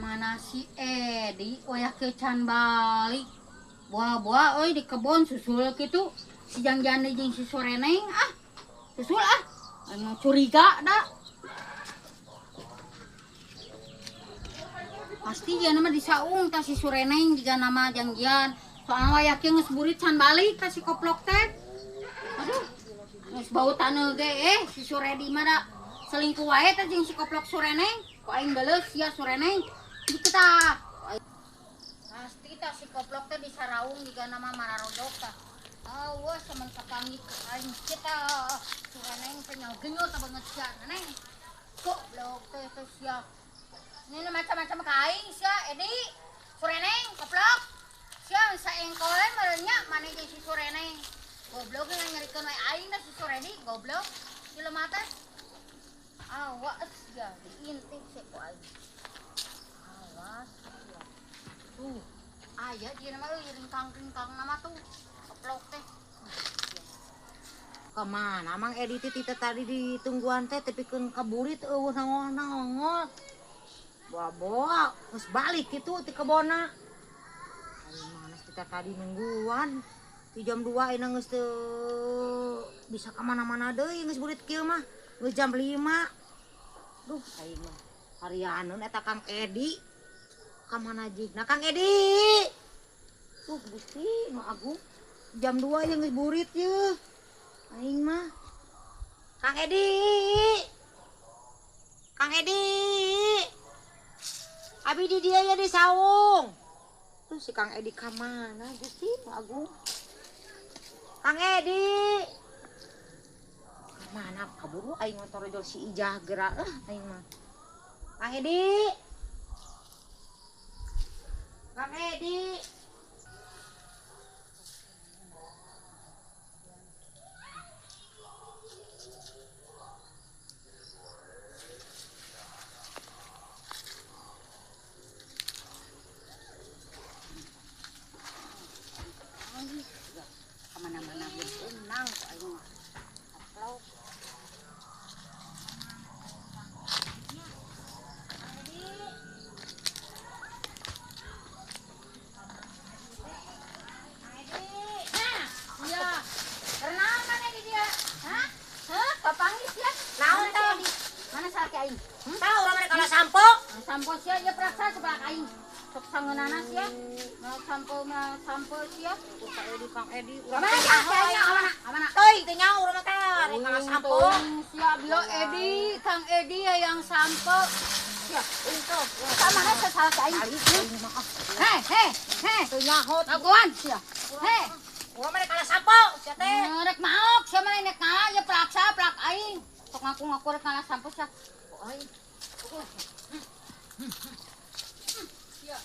Mana si Edi wayah kecan balik buah-buah euy di kebon susul gitu si Jangjani jeung si Soreneng susul anu curiga dah pasti dia nama disaung tas si Soreneng juga nama Janggian soalnya wayah kieu geus burit can balik ka si koplok teh aduh geus bau taneuh ge si Suredi mah da selingkuh wae teh jeung si koplok Soreneng ku aing geuleus sia Soreneng kita pasti tak si koplok teh disaraung juga nama Mararodok tah wah semen sapangi aing kita Soreneng teh nyagenyot banget sia neng koplok teh sia ini macam-macam ka aing sia Edi Soreneng koplok sia saengkolen merenya maneh jeung si Soreneng goblok nyarikeun we aing da si Soredi goblok jelema teh awas ya diintip sih ku aing awas ya tuh aya dia nama ringkang nama tuh koplok teh kemana Mang Edi teh tadi ditungguan teh tepikeun kaburit eueuh nangol bawa geus balik kitu ti kebona ari mana kita tadi nungguan di jam 2 euna geus teu bisa ka mana-mana deui geus burit kieu mah geus jam 5 duh aing mah harianeun eta Kang Edi ka mana jigna Kang Edi Gusti nu agung jam 2 yang geus burit yeuh aing mah Kang Edi abi di dia ya di saung tuh si Kang Edi ka mana Gusti nu agung Kang Edi mana kaburu aing motor jol si Ijah geura aing mah Kang Edi kemana-mana berenang ku aing mah koplok aing. Tahu urang mereka lah sampo. Sampo sia ieu praksa sebelah aing. Sok sangeunana sia. Mau sampo sia. Ka Edi Kang Edi. Amana? Teuy teu nyaho urang teh rek kana sampo. Sia bieu Edi, Kang Edi yang sampo. Sia, untuk. Samana salah ka aing. He. Teu nyaho. Ngaguan sia. He. Urang mereka lah sampo sia teh. Rek maok sia mah nek ngalah ieu praksa plak aing. Sok ngaku rek ngalah sampo sia. Oi. Siap.